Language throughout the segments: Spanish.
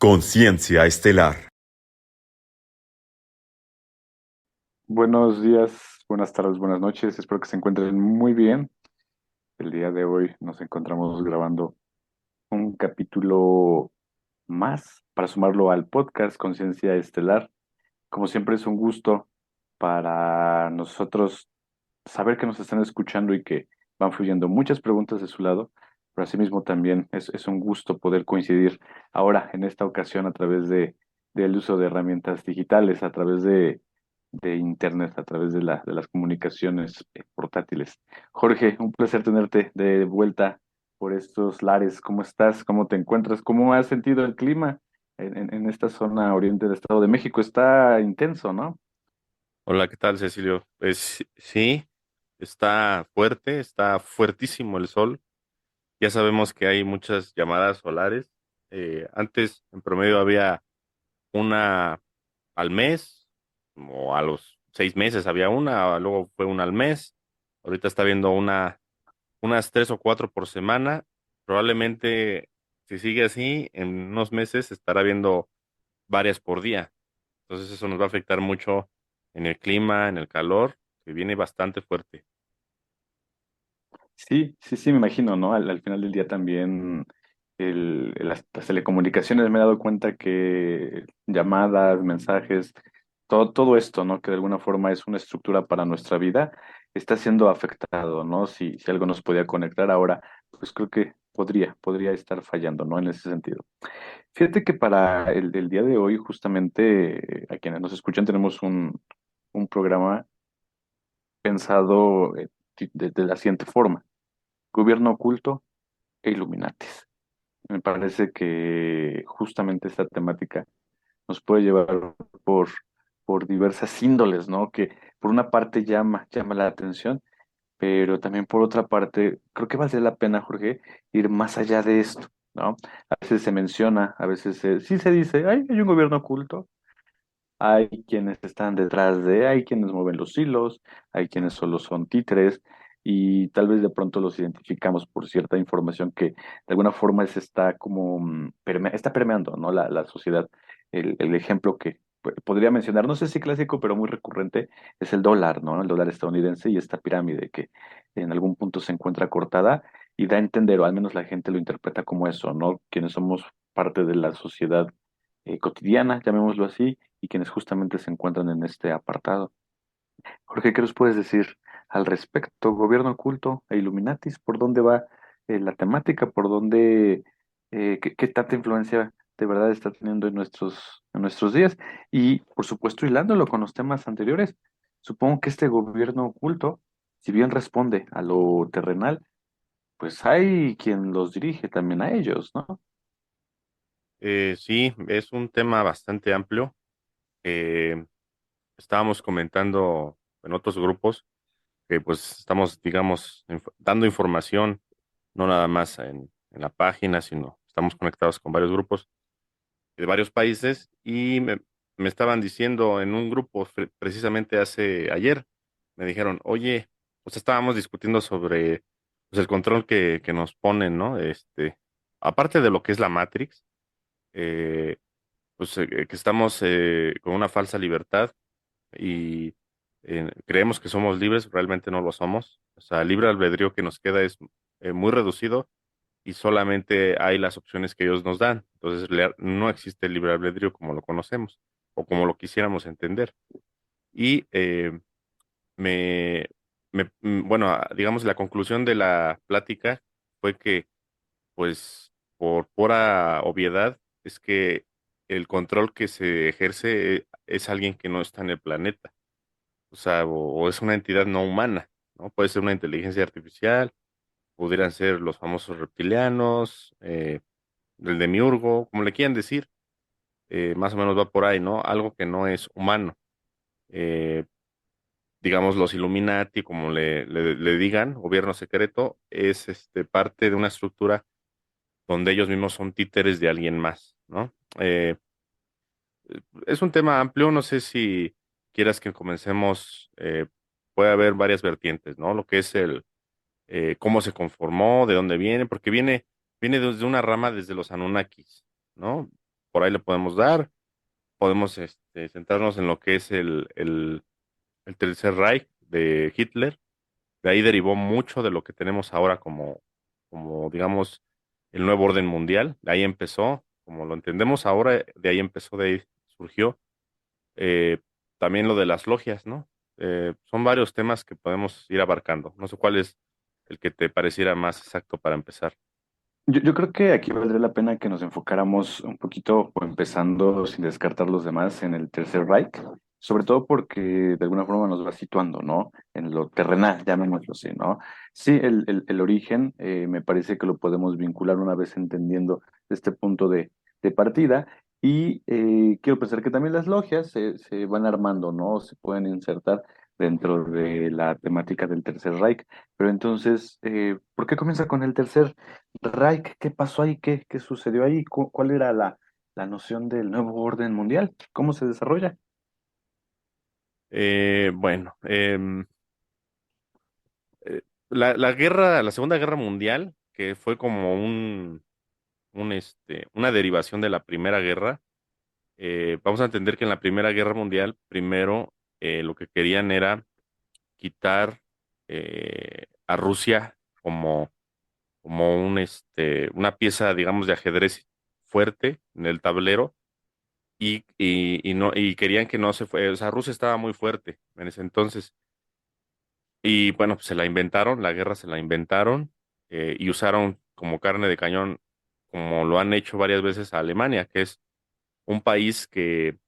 Conciencia estelar. Buenos días, buenas tardes, buenas noches. Espero que se encuentren muy bien. El día de hoy nos encontramos grabando un capítulo más para sumarlo al podcast Conciencia Estelar. Como siempre es un gusto para nosotros saber que nos están escuchando y que van fluyendo muchas preguntas de su lado, pero asimismo también es un gusto poder coincidir ahora en esta ocasión a través del uso de herramientas digitales, a través de Internet, a través de las comunicaciones portátiles. Jorge, un placer tenerte de vuelta por estos lares. ¿Cómo estás? ¿Cómo te encuentras? ¿Cómo has sentido el clima en esta zona oriente del Estado de México? Está intenso, ¿no? Hola, ¿qué tal, Cecilio? Pues sí, está fuerte, está fuertísimo el sol. Ya sabemos que hay muchas llamadas solares. Antes, en promedio, había una al mes, o a los 6 meses había una, luego fue una al mes. Ahorita está viendo unas 3 o 4 por semana. Probablemente, si sigue así, en unos meses estará viendo varias por día. Entonces eso nos va a afectar mucho en el clima, en el calor, que viene bastante fuerte. Sí, sí, sí, me imagino, ¿no? Al final del día también las telecomunicaciones me he dado cuenta que llamadas, mensajes, todo esto, ¿no? Que de alguna forma es una estructura para nuestra vida, está siendo afectado, ¿no? Si algo nos podía conectar ahora, pues creo que podría estar fallando, ¿no? En ese sentido. Fíjate que para el día de hoy, justamente, a quienes nos escuchan, tenemos un programa pensado de la siguiente forma: gobierno oculto e Illuminatis. Me parece que justamente esta temática nos puede llevar por, por diversas índoles, ¿no? Que por una parte llama la atención, pero también por otra parte, creo que vale la pena, Jorge, ir más allá de esto, ¿no? A veces se menciona, a veces sí se dice, hay un gobierno oculto, hay quienes están detrás hay quienes mueven los hilos, hay quienes solo son títeres y tal vez de pronto los identificamos por cierta información que de alguna forma se está como está permeando, ¿no? La sociedad. El ejemplo que podría mencionar, no sé si clásico, pero muy recurrente, es el dólar, ¿no? El dólar estadounidense y esta pirámide que en algún punto se encuentra cortada y da a entender, o al menos la gente lo interpreta como eso, ¿no? Quienes somos parte de la sociedad cotidiana, llamémoslo así, y quienes justamente se encuentran en este apartado. Jorge, ¿qué nos puedes decir al respecto? Gobierno oculto e Illuminatis, ¿por dónde va la temática? ¿Por dónde, qué tanta influencia de verdad está teniendo en nuestros días? Y, por supuesto, hilándolo con los temas anteriores, supongo que este gobierno oculto, si bien responde a lo terrenal, pues hay quien los dirige también a ellos, ¿no? Sí, es un tema bastante amplio. Eh, Estábamos comentando en otros grupos que pues estamos, digamos, dando información, no nada más en la página, sino estamos conectados con varios grupos de varios países y me estaban diciendo en un grupo precisamente ayer, me dijeron, oye, pues estábamos discutiendo sobre pues, el control que nos ponen, ¿no? Aparte de lo que es la Matrix, eh, pues que estamos con una falsa libertad y creemos que somos libres, realmente no lo somos. O sea, el libre albedrío que nos queda es muy reducido y solamente hay las opciones que ellos nos dan. Entonces, no existe el libre albedrío como lo conocemos o como lo quisiéramos entender. Y me, bueno, digamos, la conclusión de la plática fue que, pues, por pura obviedad, es que el control que se ejerce es alguien que no está en el planeta. O sea, o es una entidad no humana, ¿no? Puede ser una inteligencia artificial, pudieran ser los famosos reptilianos, el demiurgo, como le quieran decir, más o menos va por ahí, ¿no? Algo que no es humano. Eh, digamos, los Illuminati, como le digan, gobierno secreto, es parte de una estructura donde ellos mismos son títeres de alguien más, ¿no? Es un tema amplio, no sé si quieras que comencemos, puede haber varias vertientes, ¿no? Lo que es cómo se conformó, de dónde viene, porque viene desde una rama desde los Anunnakis, ¿no? por ahí le podemos dar, podemos centrarnos en lo que es el Tercer Reich de Hitler. De ahí derivó mucho de lo que tenemos ahora como digamos, el nuevo orden mundial. De ahí empezó, como lo entendemos ahora, de ahí empezó, de ahí surgió. Eh, También lo de las logias, ¿no? Son varios temas que podemos ir abarcando. No sé cuál es el que te pareciera más exacto para empezar. Yo creo que aquí valdría la pena que nos enfocáramos un poquito, o empezando sin descartar los demás, en el Tercer Reich, sobre todo porque de alguna forma nos va situando, ¿no? En lo terrenal, llamémoslo así, ¿no? Sí, el origen me parece que lo podemos vincular una vez entendiendo este punto de partida. Y quiero pensar que también las logias se van armando, ¿no? Se pueden insertar dentro de la temática del Tercer Reich. Pero entonces, ¿por qué comienza con el Tercer Reich? ¿Qué pasó ahí? ¿Qué sucedió ahí? ¿Cuál era la noción del nuevo orden mundial? ¿Cómo se desarrolla? Bueno, eh, la Segunda Guerra Mundial, que fue como una derivación de la Primera Guerra. Vamos a entender que en la Primera Guerra Mundial, primero, lo que querían era quitar a Rusia como una pieza, digamos, de ajedrez fuerte en el tablero, y querían que no se fue. O sea, Rusia estaba muy fuerte en ese entonces. Y bueno, pues se la inventaron, la guerra se la inventaron, y usaron como carne de cañón, como lo han hecho varias veces a Alemania, que es un país que,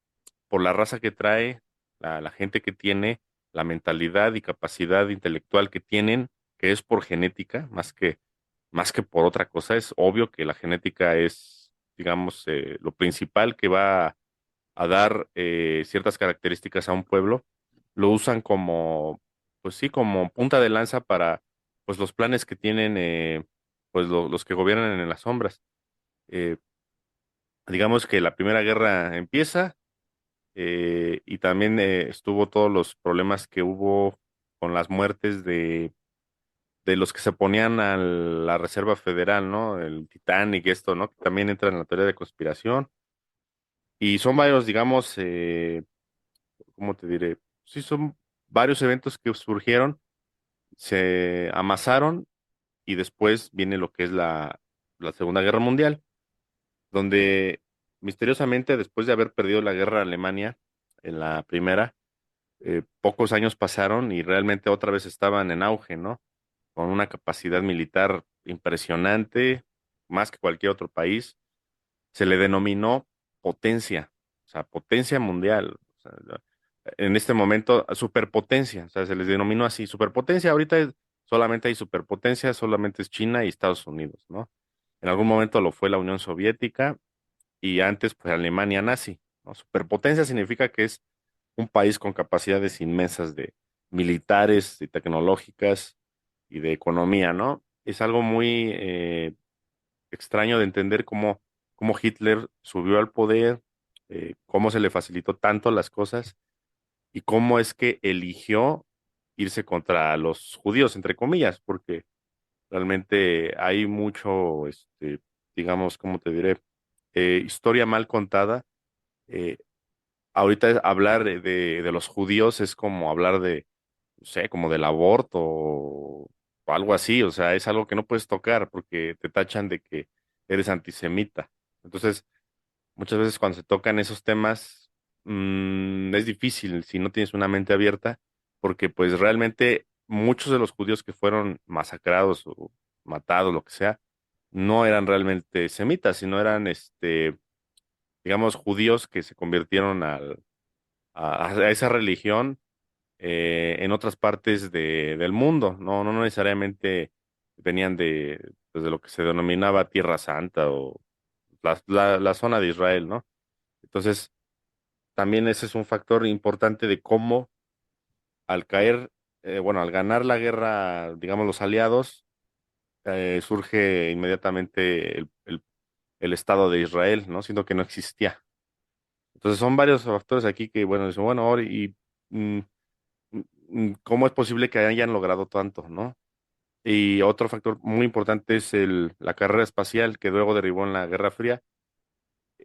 por la raza que trae, la gente que tiene, la mentalidad y capacidad intelectual que tienen, que es por genética, más que por otra cosa. Es obvio que la genética es, digamos, lo principal que va a dar ciertas características a un pueblo. Lo usan como, pues sí, como punta de lanza para, pues, los planes que tienen, pues, los que gobiernan en las sombras. Eh, digamos que la Primera Guerra empieza, y también estuvo todos los problemas que hubo con las muertes de los que se ponían a la Reserva Federal, ¿no? El Titanic, esto, ¿no? Que también entra en la teoría de conspiración. Y son varios, digamos, ¿cómo te diré? Sí, son varios eventos que surgieron, se amasaron, y después viene lo que es la Segunda Guerra Mundial, donde misteriosamente, después de haber perdido la guerra a Alemania en la primera, pocos años pasaron y realmente otra vez estaban en auge, ¿no? Con una capacidad militar impresionante, más que cualquier otro país. Se le denominó potencia, o sea, potencia mundial. O sea, en este momento, superpotencia, o sea, se les denominó así, superpotencia. Ahorita solamente hay superpotencia, solamente es China y Estados Unidos, ¿no? En algún momento lo fue la Unión Soviética, y antes, pues, Alemania nazi, ¿no? Superpotencia significa que es un país con capacidades inmensas de militares, y tecnológicas y de economía, ¿no? Es algo muy extraño de entender cómo Hitler subió al poder, cómo se le facilitó tanto las cosas, y cómo es que eligió irse contra los judíos, entre comillas, porque realmente hay mucho, digamos, ¿cómo te diré? Historia mal contada. Eh, Ahorita hablar de los judíos es como hablar de, no sé, como del aborto o algo así. O sea, es algo que no puedes tocar porque te tachan de que eres antisemita. Entonces, muchas veces cuando se tocan esos temas, es difícil si no tienes una mente abierta, porque pues realmente muchos de los judíos que fueron masacrados o matados, lo que sea, no eran realmente semitas, sino eran, digamos, judíos que se convirtieron a esa religión, en otras partes del mundo. No necesariamente venían pues, de lo que se denominaba Tierra Santa o la zona de Israel, ¿no? Entonces, también ese es un factor importante de cómo, al caer, bueno, al ganar la guerra, digamos, los aliados, surge inmediatamente el Estado de Israel, ¿no? Siendo que no existía. Entonces son varios factores aquí que, bueno, dicen, bueno, ahora, y mm, cómo es posible que hayan logrado tanto, ¿no? Y otro factor muy importante es la carrera espacial, que luego derivó en la Guerra Fría.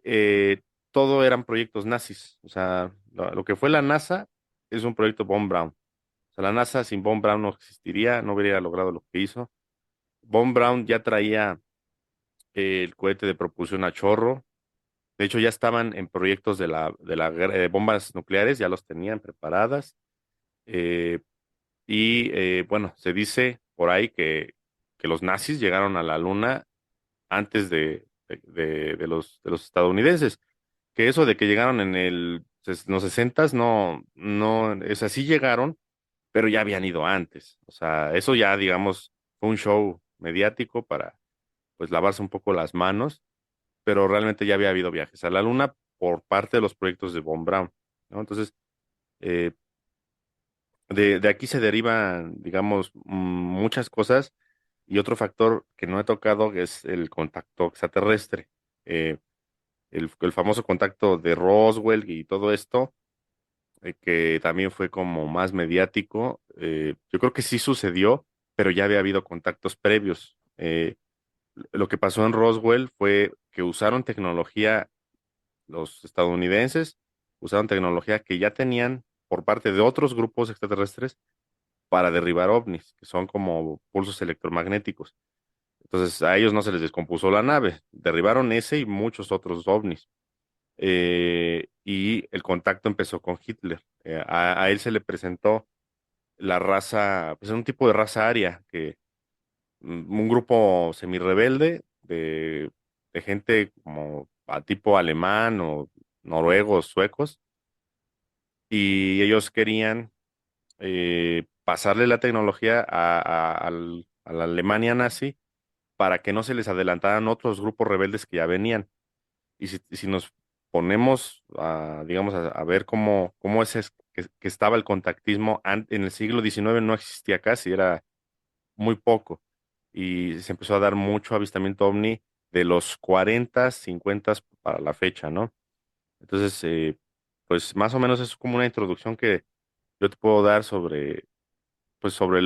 eh, todo eran proyectos nazis. O sea, lo que fue la NASA es un proyecto Von Braun. O sea, la NASA sin Von Braun no existiría, no hubiera logrado lo que hizo. Von Braun ya traía el cohete de propulsión a chorro. De hecho, ya estaban en proyectos de bombas nucleares, ya los tenían preparadas. Eh, bueno, se dice por ahí que los nazis llegaron a la luna antes de los estadounidenses. Que eso de que llegaron en los sesentas, no, no, es así llegaron, pero ya habían ido antes. O sea, eso ya, digamos, fue un show mediático para, pues, lavarse un poco las manos, pero realmente ya había habido viajes a la luna por parte de los proyectos de Von Braun, ¿no? Entonces, eh, de aquí se derivan, digamos, muchas cosas y otro factor que no he tocado es el contacto extraterrestre. Eh, el famoso contacto de Roswell y todo esto, que también fue como más mediático. Yo creo que sí sucedió, pero ya había habido contactos previos. Lo que pasó en Roswell fue que usaron tecnología, los estadounidenses usaron tecnología que ya tenían por parte de otros grupos extraterrestres para derribar ovnis, que son como pulsos electromagnéticos. Entonces a ellos no se les descompuso la nave, derribaron ese y muchos otros ovnis. Y el contacto empezó con Hitler. A él se le presentó la raza, pues un tipo de raza aria, un grupo semi-rebelde de gente como a tipo alemán o noruegos, suecos, y ellos querían pasarle la tecnología a la Alemania nazi para que no se les adelantaran otros grupos rebeldes que ya venían. Y si nos ponemos digamos, a ver cómo que estaba el contactismo en el siglo XIX, no existía casi, era muy poco. Y se empezó a dar mucho avistamiento ovni de los 40, 50 para la fecha, ¿no? Entonces, pues más o menos es como una introducción que yo te puedo dar sobre, pues sobre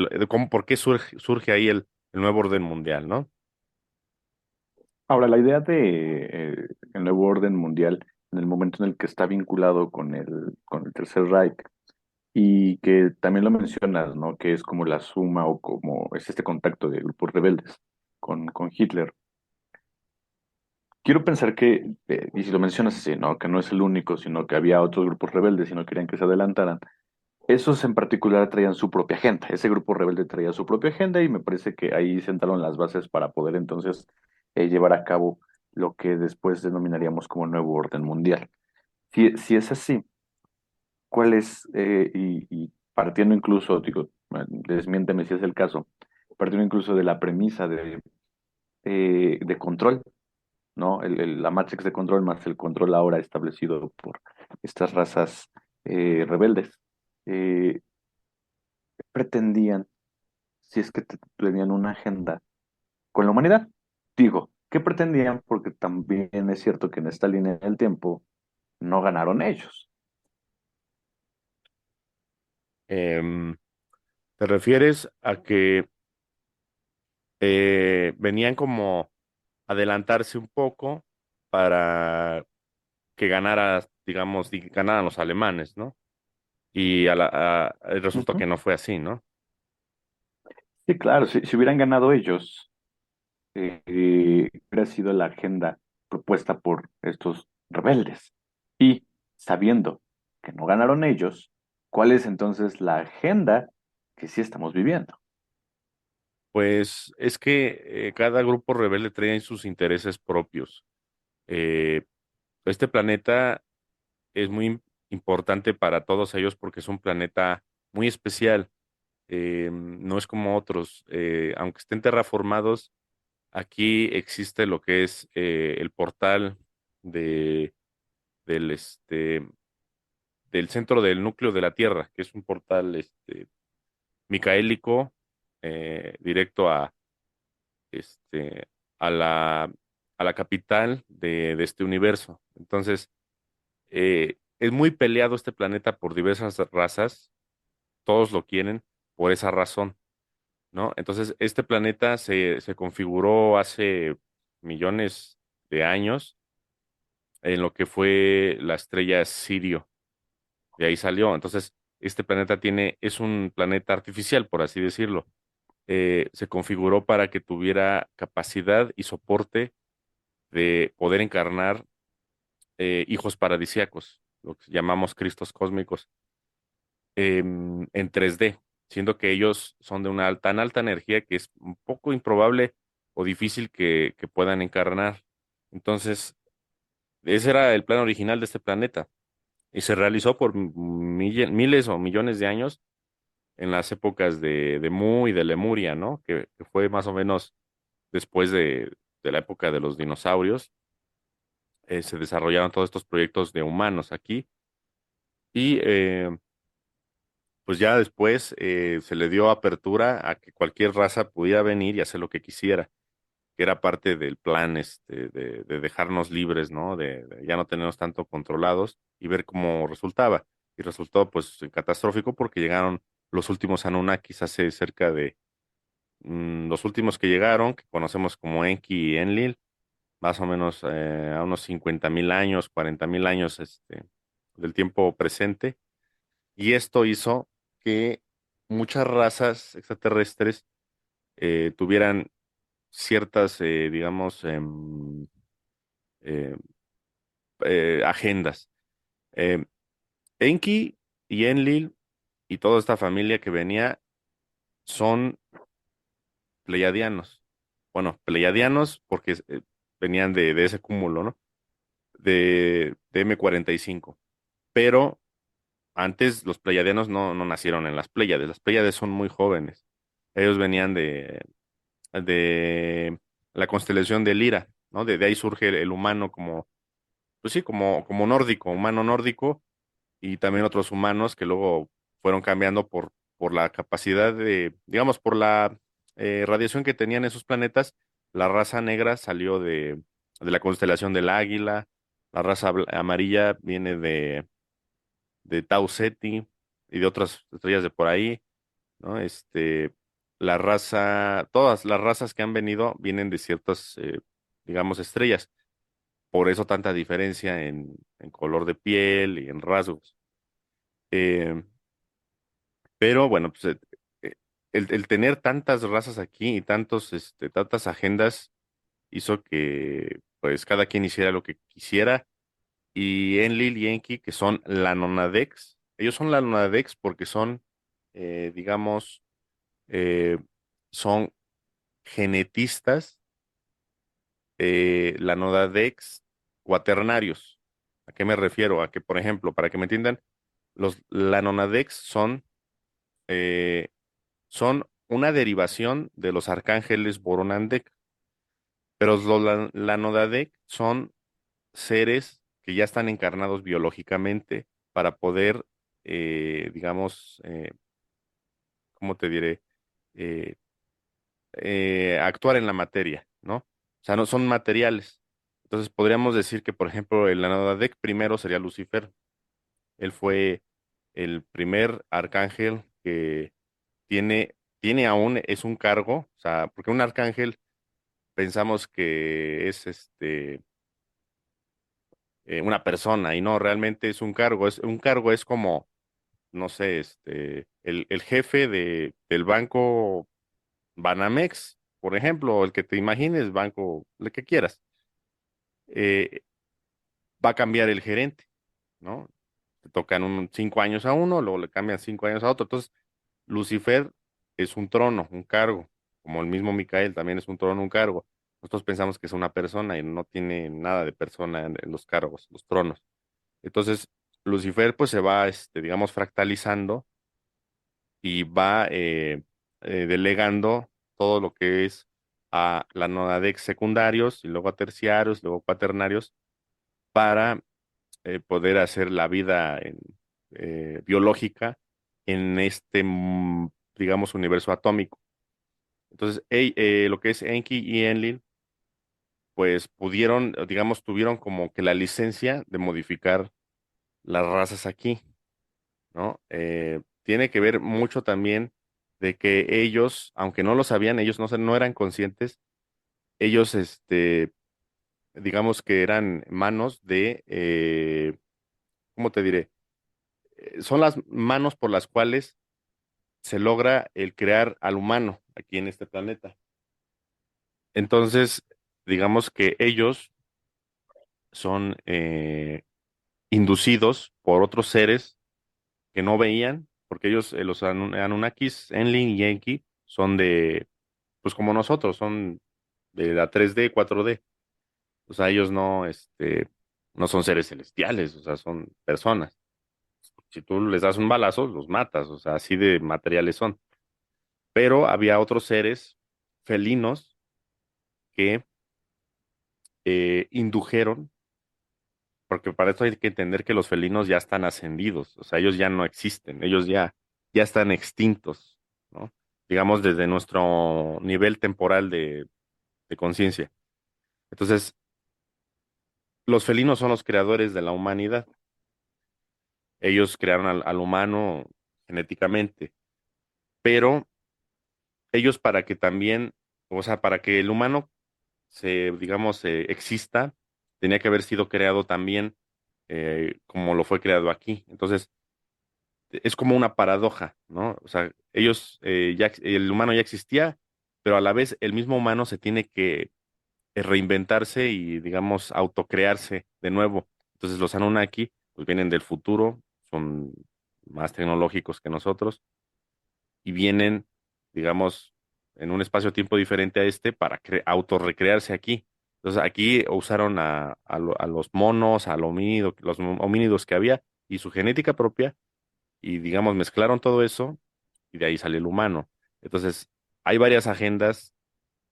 por qué surge ahí el nuevo orden mundial, ¿no? Ahora, la idea de el nuevo orden mundial, en el momento en el que está vinculado con el Tercer Reich, y que también lo mencionas, ¿no? Que es como la suma o como es este contacto de grupos rebeldes con Hitler. Quiero pensar que, y si lo mencionas así, ¿no? Que no es el único, sino que había otros grupos rebeldes y no querían que se adelantaran. Esos en particular traían su propia agenda. Ese grupo rebelde traía su propia agenda y me parece que ahí sentaron las bases para poder entonces llevar a cabo lo que después denominaríamos como nuevo orden mundial. Si es así, ¿cuál es, y partiendo incluso, digo, desmiénteme si es el caso, partiendo incluso de la premisa de control, ¿no? La matrix de control más el control ahora establecido por estas razas rebeldes. Eh, Pretendían, si es que tenían una agenda con la humanidad. Digo, ¿qué pretendían? Porque también es cierto que en esta línea del tiempo no ganaron ellos. Em, ¿Te refieres a que venían como adelantarse un poco para que ganara, digamos, ganaran los alemanes, ¿no? Y resultó Ujú. que no fue así, ¿no? Sí, claro, si hubieran ganado ellos, hubiera sido la agenda propuesta por estos rebeldes. Y sabiendo que no ganaron ellos, ¿cuál es entonces la agenda que sí estamos viviendo? Pues es que cada grupo rebelde trae sus intereses propios. Eh, este planeta es muy importante para todos ellos porque es un planeta muy especial. No es como otros. Aunque estén terraformados, aquí existe lo que es el portal de, del, este, del centro del núcleo de la Tierra, que es un portal micaélico directo este, a la capital de este universo. Entonces, es muy peleado este planeta por diversas razas, todos lo quieren por esa razón, ¿no? Entonces, este planeta se configuró hace millones de años en lo que fue la estrella Sirio. De ahí salió. Entonces, este planeta es un planeta artificial, por así decirlo. Se configuró para que tuviera capacidad y soporte de poder encarnar hijos paradisíacos, lo que llamamos Cristos cósmicos, en 3D, siendo que ellos son de una tan alta energía que es un poco improbable o difícil que puedan encarnar. Entonces, ese era el plan original de este planeta y se realizó por miles o millones de años en las épocas de Mu y de Lemuria, ¿no? Que fue más o menos después de la época de los dinosaurios. Se desarrollaron todos estos proyectos de humanos aquí y pues ya después se le dio apertura a que cualquier raza pudiera venir y hacer lo que quisiera, que era parte del plan de dejarnos libres, ¿no? De ya no tenernos tanto controlados y ver cómo resultaba. Y resultó pues catastrófico porque llegaron los últimos Anunnakis hace cerca de los últimos que llegaron, que conocemos como Enki y Enlil, más o menos a unos 50.000 años, 40.000 años del tiempo presente. Y esto hizo que muchas razas extraterrestres tuvieran ciertas, digamos, eh, agendas. Eh, Enki y Enlil y toda esta familia que venía son pleiadianos. Bueno, pleiadianos porque venían de ese cúmulo, ¿no? De M45. Pero antes los pleiadianos no nacieron en las Pléyades. Las Pléyades son muy jóvenes. Ellos venían de la constelación de Lira, ¿no? De ahí surge el humano como, pues sí, como nórdico, humano nórdico, y también otros humanos que luego fueron cambiando por la capacidad digamos, por la radiación que tenían esos planetas. La raza negra salió de la constelación del Águila, la raza amarilla viene de Tau Ceti y de otras estrellas de por ahí, ¿no? Todas las razas que han venido vienen de ciertas, digamos, estrellas. Por eso tanta diferencia en color de piel y en rasgos. Eh, pero bueno, pues el tener tantas razas aquí y tantas agendas hizo que pues cada quien hiciera lo que quisiera. Y Enlil y Enki, que son la Nonadex, ellos son la Nonadex porque son, digamos, eh, son genetistas, la Nonadex cuaternarios. ¿A qué me refiero? A que, por ejemplo, para que me entiendan, los Lanonadex eh, son una derivación de los arcángeles Boronandek, pero los Lanodadek son seres que ya están encarnados biológicamente para poder, digamos, ¿cómo te diré? Eh, Actuar en la materia, ¿no? O sea, no son materiales. Entonces podríamos decir que, por ejemplo, el Lanodadek primero sería Lucifer. Él fue el primer arcángel que tiene aún, es un cargo, o sea, porque un arcángel pensamos que es una persona y no, realmente es un cargo. Un cargo es como, no sé, el jefe del banco Banamex, por ejemplo, o el que te imagines, banco, el que quieras. eh, Va a cambiar el gerente, ¿no? Te tocan 5 años a uno, luego le cambian 5 años a otro. Entonces, Lucifer es un trono, un cargo, como el mismo Micael también es un trono, un cargo. Nosotros pensamos que es una persona y no tiene nada de persona en los cargos, los tronos. Entonces, Lucifer pues se va, digamos, fractalizando y va delegando todo lo que es a la nonadex secundarios y luego a terciarios, luego cuaternarios para poder hacer la vida biológica en digamos, universo atómico. Entonces, lo que es Enki y Enlil, pues pudieron, digamos, tuvieron como que la licencia de modificar las razas aquí, ¿no? Tiene que ver mucho también de que ellos, aunque no lo sabían, ellos no eran conscientes, ellos, digamos que eran manos de, ¿cómo te diré? Son las manos por las cuales se logra el crear al humano aquí en este planeta. Entonces, digamos que ellos son inducidos por otros seres que no veían, porque ellos, los Anunnakis, Enlil y Enki, son de, pues como nosotros, son de la 3D, 4D. O sea, ellos no, no son seres celestiales, o sea, son personas. Si tú les das un balazo, los matas, o sea, así de materiales son. Pero había otros seres felinos que indujeron, porque para esto hay que entender que los felinos ya están ascendidos, o sea, ellos ya no existen, ellos ya están extintos, ¿no? Digamos, desde nuestro nivel temporal de conciencia. Entonces, los felinos son los creadores de la humanidad. Ellos crearon al humano genéticamente, pero ellos para que también, o sea, para que el humano digamos, exista, tenía que haber sido creado también como lo fue creado aquí. Entonces, es como una paradoja, ¿no? O sea, ellos, el humano ya existía, pero a la vez el mismo humano se tiene que reinventarse y, digamos, autocrearse de nuevo. Entonces, los Anunnaki, pues vienen del futuro, son más tecnológicos que nosotros y vienen, digamos, en un espacio-tiempo diferente a este para autorrecrearse aquí. Entonces aquí usaron a los monos, los homínidos que había y su genética propia y, digamos, mezclaron todo eso y de ahí sale el humano. Entonces hay varias agendas,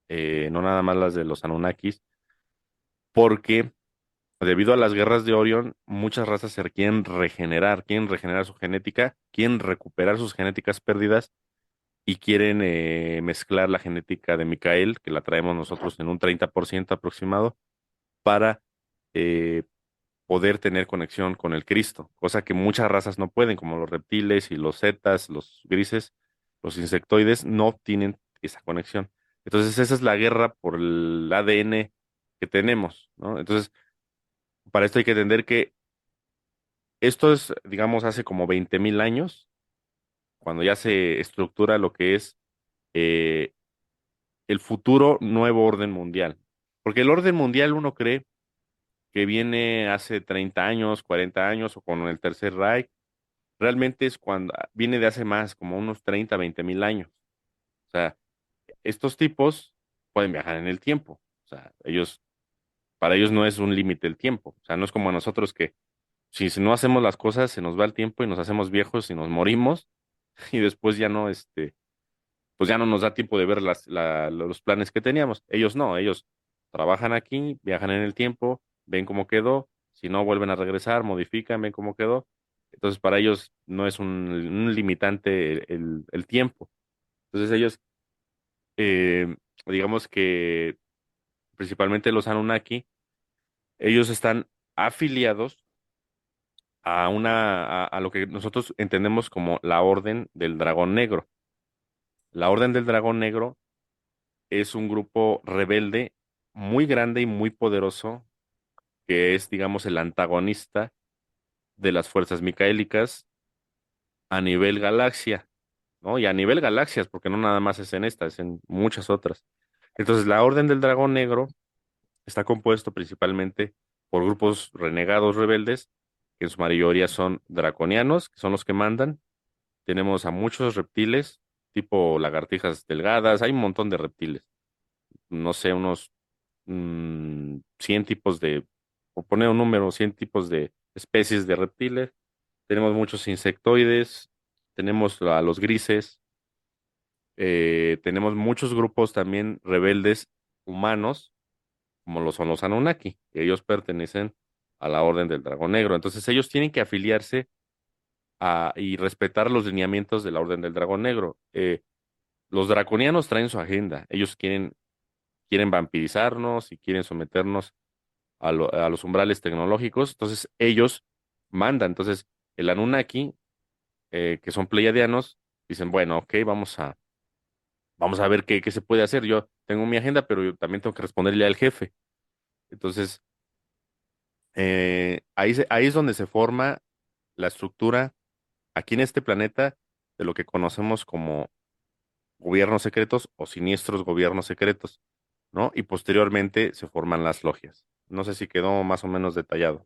no nada más las de los Anunnakis, porque debido a las guerras de Orión, muchas razas se quieren regenerar su genética, quieren recuperar sus genéticas perdidas y quieren mezclar la genética de Micael, que la traemos nosotros en un 30% aproximado, para eh, poder tener conexión con el Cristo, cosa que muchas razas no pueden, como los reptiles y los zetas, los grises, los insectoides, no tienen esa conexión. Entonces, esa es la guerra por el ADN que tenemos, ¿no? Entonces, para esto hay que entender que esto es, digamos, hace como 20.000 años, cuando ya se estructura lo que es eh, el futuro nuevo orden mundial. Porque el orden mundial uno cree que viene hace 30 años, 40 años o con el Tercer Reich. Realmente es cuando viene de hace más, como unos 30, 20.000 años. O sea, estos tipos pueden viajar en el tiempo. O sea, para ellos no es un límite el tiempo. O sea, no es como a nosotros que si no hacemos las cosas, se nos va el tiempo y nos hacemos viejos y nos morimos y después ya no, pues ya no nos da tiempo de ver los planes que teníamos. Ellos no, ellos trabajan aquí, viajan en el tiempo, ven cómo quedó, si no vuelven a regresar, modifican, ven cómo quedó. Entonces para ellos no es un limitante el tiempo. Entonces ellos, eh, digamos que principalmente los Anunnaki, ellos están afiliados a lo que nosotros entendemos como la Orden del Dragón Negro. La Orden del Dragón Negro es un grupo rebelde muy grande y muy poderoso, que es, digamos, el antagonista de las fuerzas micaélicas a nivel galaxia, ¿no? Y a nivel galaxias, porque no nada más es en esta, es en muchas otras. Entonces, la Orden del Dragón Negro está compuesto principalmente por grupos renegados rebeldes, que en su mayoría son draconianos, que son los que mandan. Tenemos a muchos reptiles, tipo lagartijas delgadas, hay un montón de reptiles, no sé, unos 100 tipos por poner un número, 100 tipos de especies de reptiles. Tenemos muchos insectoides, tenemos a los grises, tenemos muchos grupos también rebeldes humanos, como lo son los Anunnaki, que ellos pertenecen a la Orden del Dragón Negro. Entonces ellos tienen que afiliarse y respetar los lineamientos de la Orden del Dragón Negro. Los draconianos traen su agenda, ellos quieren vampirizarnos y quieren someternos a los umbrales tecnológicos, entonces ellos mandan. Entonces, el Anunnaki, que son pleiadianos, dicen, bueno, ok, vamos a ver qué se puede hacer. Yo tengo mi agenda, pero yo también tengo que responderle al jefe. Entonces, ahí es donde se forma la estructura aquí en este planeta de lo que conocemos como gobiernos secretos o siniestros gobiernos secretos, ¿no? Y posteriormente se forman las logias. No sé si quedó más o menos detallado.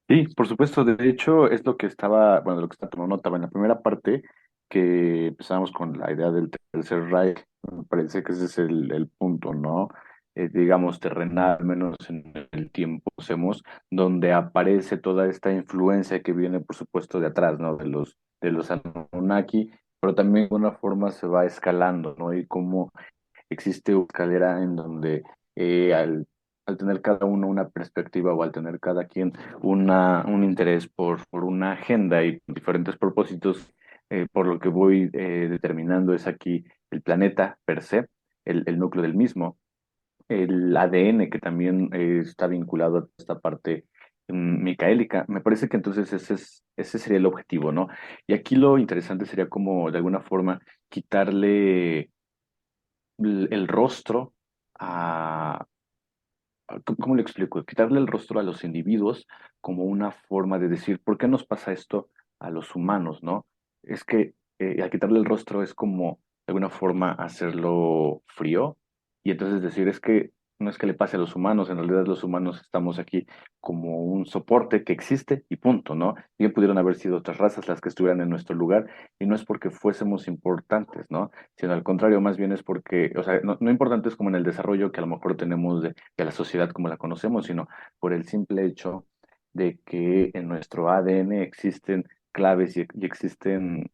Sí, por supuesto, de hecho es lo que estaba, bueno, de lo que está tomando nota en la primera parte, que empezamos con la idea del Tercer Reich. Me parece que ese es el punto, ¿no? Digamos, terrenal, al menos en el tiempo hacemos, donde aparece toda esta influencia que viene, por supuesto, de atrás, ¿no? De los Anunnaki, pero también de alguna forma se va escalando, ¿no? Y cómo existe una escalera en donde al tener cada uno una perspectiva o al tener cada quien un interés por una agenda y diferentes propósitos, por lo que voy determinando es aquí el planeta per se, el núcleo del mismo, el ADN que también está vinculado a esta parte micaélica. Me parece que entonces ese sería el objetivo, ¿no? Y aquí lo interesante sería como de alguna forma quitarle el rostro a, ¿cómo le explico? Quitarle el rostro a los individuos como una forma de decir, ¿por qué nos pasa esto a los humanos, no? Es que al quitarle el rostro es como de alguna forma hacerlo frío y entonces decir, es que no es que le pase a los humanos, en realidad los humanos estamos aquí como un soporte que existe y punto, ¿no? Bien pudieron haber sido otras razas las que estuvieran en nuestro lugar y no es porque fuésemos importantes, ¿no? Sino al contrario, más bien es porque, o sea, no importantes como en el desarrollo que a lo mejor tenemos de la sociedad como la conocemos, sino por el simple hecho de que en nuestro ADN existen claves y existen,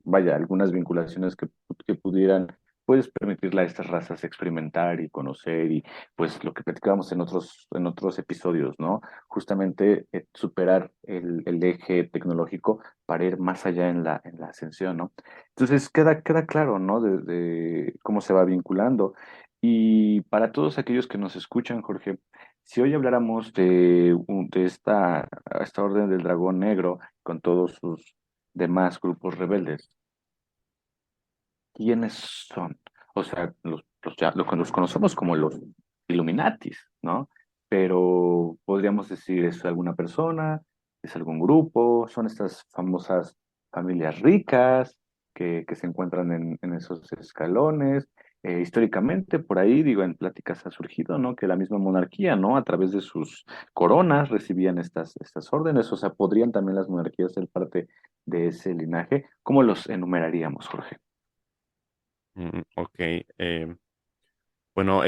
vaya, algunas vinculaciones que pudieran, pues, permitirle a estas razas experimentar y conocer y, pues, lo que platicábamos en otros episodios, ¿no? Justamente superar el eje tecnológico para ir más allá en la ascensión, ¿no? Entonces queda claro, ¿no? De cómo se va vinculando. Y para todos aquellos que nos escuchan, Jorge, si hoy habláramos de esta orden del dragón negro con todos sus demás grupos rebeldes, ¿quiénes son? O sea, los conocemos como los Illuminatis, ¿no? Pero podríamos decir, ¿es alguna persona? ¿Es algún grupo? ¿Son estas famosas familias ricas que se encuentran en esos escalones? Históricamente, por ahí, digo, en pláticas ha surgido, ¿no? Que la misma monarquía, ¿no? A través de sus coronas recibían estas órdenes. O sea, ¿podrían también las monarquías ser parte de ese linaje? ¿Cómo los enumeraríamos, Jorge? Ok. Bueno,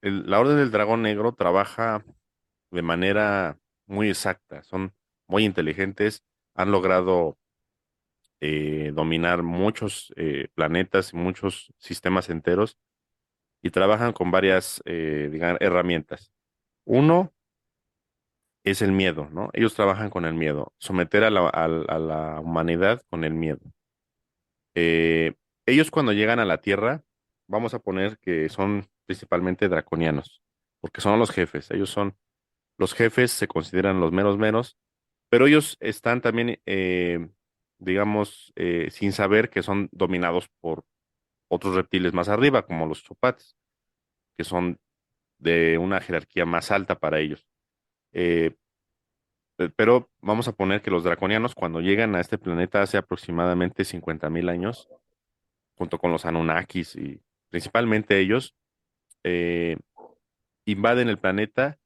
la Orden del Dragón Negro trabaja de manera muy exacta. Son muy inteligentes. Han logrado dominar muchos planetas y muchos sistemas enteros y trabajan con varias, digamos, herramientas. Uno es el miedo, ¿no? Ellos trabajan con el miedo, someter a la humanidad con el miedo. Eh, Ellos cuando llegan a la Tierra, vamos a poner que son principalmente draconianos, porque son los jefes. Ellos son los jefes, se consideran los meros meros, pero ellos están también, digamos, sin saber que son dominados por otros reptiles más arriba, como los chopates, que son de una jerarquía más alta para ellos. Eh, pero vamos a poner que los draconianos, cuando llegan a este planeta hace aproximadamente 50.000 años, junto con los Anunnakis y principalmente ellos, eh, invaden el planeta,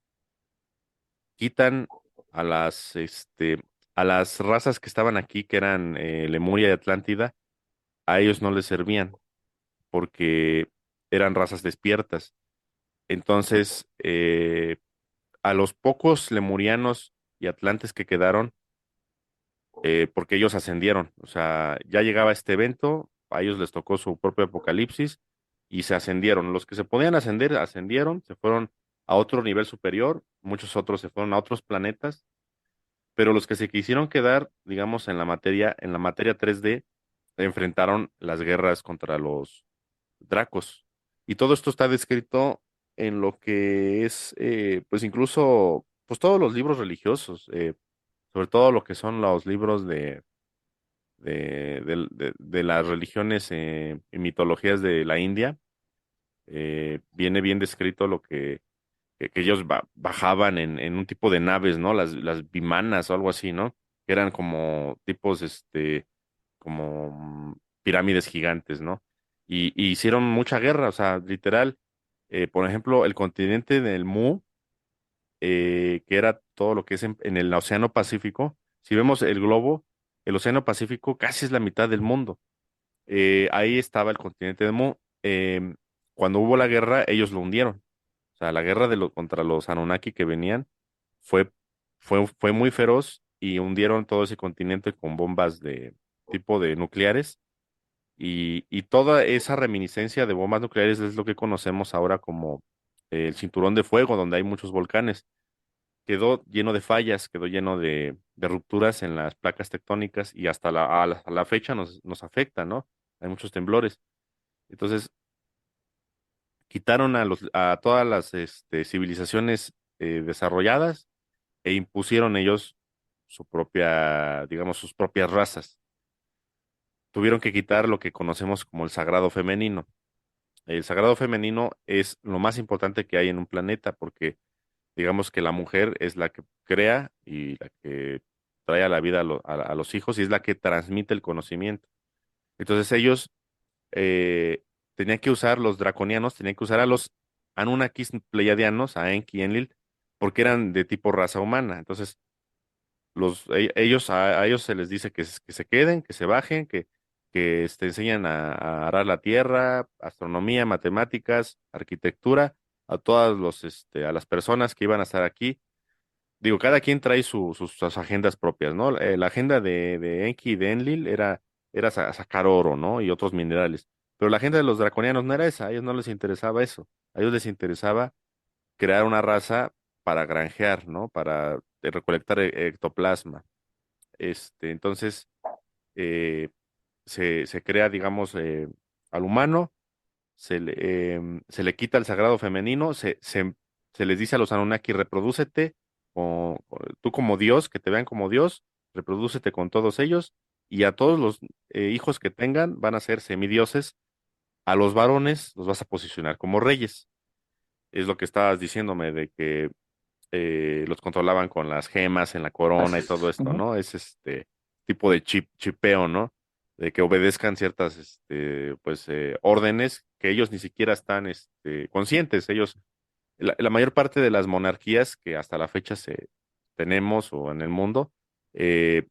quitan a las razas que estaban aquí, que eran Lemuria y Atlántida, a ellos no les servían porque eran razas despiertas. Entonces, a los pocos lemurianos y atlantes que quedaron, porque ellos ascendieron, o sea, ya llegaba este evento, a ellos les tocó su propio apocalipsis y se ascendieron. Los que se podían ascender, ascendieron, se fueron a otro nivel superior, muchos otros se fueron a otros planetas, pero los que se quisieron quedar, digamos, en la materia 3D, enfrentaron las guerras contra los Dracos. Y todo esto está descrito en lo que es, pues incluso, pues todos los libros religiosos, sobre todo lo que son los libros de las religiones y mitologías de la India, viene bien descrito lo que ellos bajaban en un tipo de naves, ¿no? Las bimanas o algo así, ¿no? Que eran como tipos, como pirámides gigantes, ¿no? Y hicieron mucha guerra, o sea, literal, por ejemplo, el continente del Mu, que era todo lo que es en el Océano Pacífico, si vemos el globo, el Océano Pacífico casi es la mitad del mundo. Ahí estaba el continente de Mu. Cuando hubo la guerra, ellos lo hundieron. O sea, la guerra contra los Anunnaki que venían fue, fue muy feroz y hundieron todo ese continente con bombas de tipo de nucleares. Y toda esa reminiscencia de bombas nucleares es lo que conocemos ahora como el cinturón de fuego, donde hay muchos volcanes. Quedó lleno de fallas, quedó lleno de rupturas en las placas tectónicas y hasta a la fecha nos afecta, ¿no? Hay muchos temblores. Entonces, quitaron a todas las civilizaciones desarrolladas e impusieron ellos su propia, digamos, sus propias razas. Tuvieron que quitar lo que conocemos como el sagrado femenino. El sagrado femenino es lo más importante que hay en un planeta porque digamos que la mujer es la que crea y la que trae a la vida a los hijos y es la que transmite el conocimiento. Entonces ellos tenían que usar los draconianos, tenían que usar a los Anunnakis pleiadianos, a Enki y Enlil, porque eran de tipo raza humana. Entonces a ellos se les dice que se queden, que se bajen, que enseñan a arar la tierra, astronomía, matemáticas, arquitectura, a todas a las personas que iban a estar aquí. Digo, cada quien trae sus agendas propias, ¿no? La agenda de Enki y de Enlil era sacar oro, ¿no? Y otros minerales. Pero la agenda de los draconianos no era esa, a ellos no les interesaba eso. A ellos les interesaba crear una raza para granjear, ¿no? Para recolectar ectoplasma. Entonces, eh, se crea, digamos, al humano, se le quita el sagrado femenino, se les dice a los Anunnaki, reprodúcete, tú como Dios, que te vean como Dios, reprodúcete con todos ellos, y a todos los hijos que tengan van a ser semidioses, a los varones los vas a posicionar como reyes. Es lo que estabas diciéndome de que los controlaban con las gemas en la corona Así y todo es. esto, Ujú. ¿no? Es tipo de chipeo, ¿no? De que obedezcan ciertas, pues, órdenes que ellos ni siquiera están, conscientes. Ellos, la mayor parte de las monarquías que hasta la fecha tenemos o en el mundo, eh,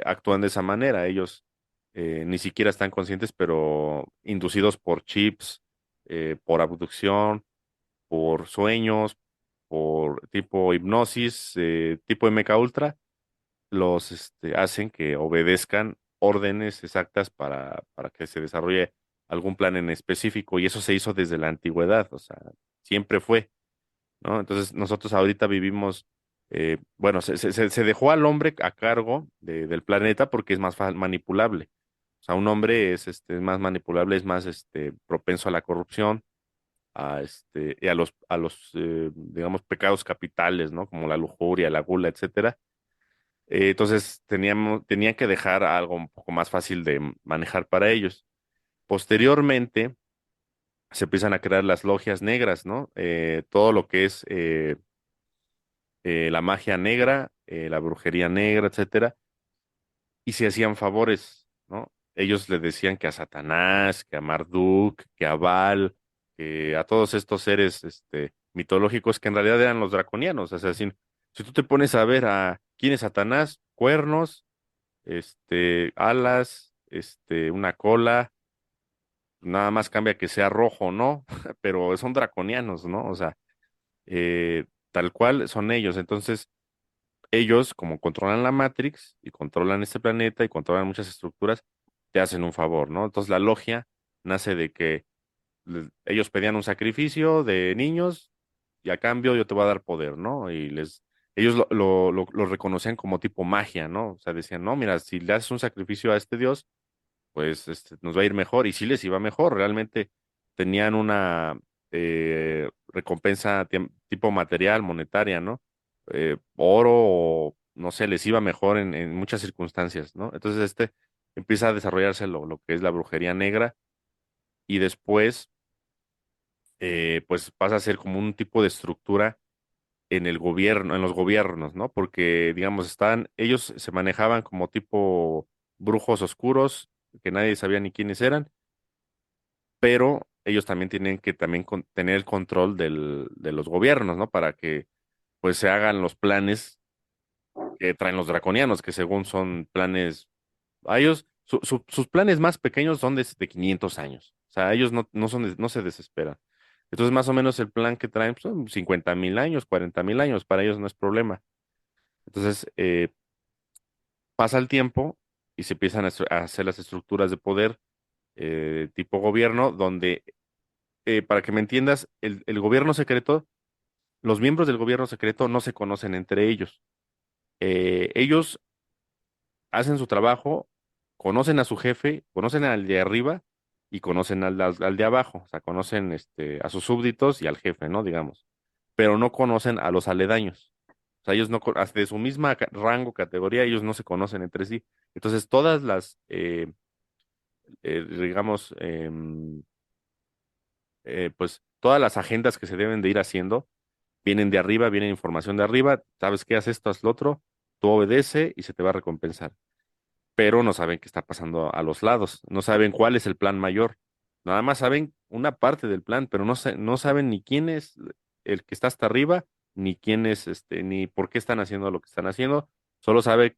actúan de esa manera. Ellos ni siquiera están conscientes, pero inducidos por chips, por abducción, por sueños, por tipo hipnosis, tipo MK Ultra, los hacen que obedezcan órdenes exactas para que se desarrolle algún plan en específico, y eso se hizo desde la antigüedad, o sea, siempre fue, ¿no? Entonces nosotros ahorita vivimos, bueno, se dejó al hombre a cargo del planeta porque es más manipulable. O sea, un hombre es más manipulable, es más propenso a la corrupción, y a los digamos, pecados capitales, ¿no? Como la lujuria, la gula, etcétera. Entonces tenían que dejar algo un poco más fácil de manejar para ellos. Posteriormente se empiezan a crear las logias negras, ¿no? Todo lo que es la magia negra, la brujería negra, etcétera, y se hacían favores, ¿no? Ellos le decían que a Satanás, que a Marduk, que a Baal, que a todos estos seres mitológicos que en realidad eran los draconianos. O sea, si tú te pones a ver a quién es Satanás, cuernos, alas, una cola, nada más cambia que sea rojo, ¿no? Pero son draconianos, ¿no? O sea, tal cual son ellos. Entonces, ellos, como controlan la Matrix y controlan este planeta y controlan muchas estructuras, te hacen un favor, ¿no? Entonces la logia nace de que ellos pedían un sacrificio de niños y a cambio yo te voy a dar poder, ¿no? Ellos lo reconocían como tipo magia, ¿no? O sea, decían, no, mira, si le haces un sacrificio a este dios, pues nos va a ir mejor. Y sí les iba mejor, realmente tenían una recompensa tipo material, monetaria, ¿no? Oro o no sé, les iba mejor en muchas circunstancias, ¿no? Entonces empieza a desarrollarse lo que es la brujería negra y después pues pasa a ser como un tipo de estructura en el gobierno, en los gobiernos, ¿no? Porque, digamos, ellos se manejaban como tipo brujos oscuros, que nadie sabía ni quiénes eran, pero ellos también tienen que tener el control de los gobiernos, ¿no? Para que pues se hagan los planes que traen los draconianos, que según son planes, a ellos, sus planes más pequeños son de 500 años. O sea, ellos no se desesperan. Entonces, más o menos el plan que traen pues, son 50.000 años, 40.000 años, para ellos no es problema. Entonces, pasa el tiempo y se empiezan a hacer las estructuras de poder tipo gobierno, donde, para que me entiendas, el gobierno secreto, los miembros del gobierno secreto no se conocen entre ellos. Ellos hacen su trabajo, conocen a su jefe, conocen al de arriba y conocen al de abajo, o sea, conocen a sus súbditos y al jefe, ¿no? Digamos, pero no conocen a los aledaños. O sea, ellos no, hasta de su misma rango, categoría, ellos no se conocen entre sí. Entonces, todas las, digamos, pues, todas las agendas que se deben de ir haciendo vienen de arriba, viene información de arriba, sabes qué, haz esto, haz lo otro, tú obedece y se te va a recompensar, pero no saben qué está pasando a los lados, no saben cuál es el plan mayor, nada más saben una parte del plan, pero no saben ni quién es el que está hasta arriba, ni quién es ni por qué están haciendo lo que están haciendo, solo saben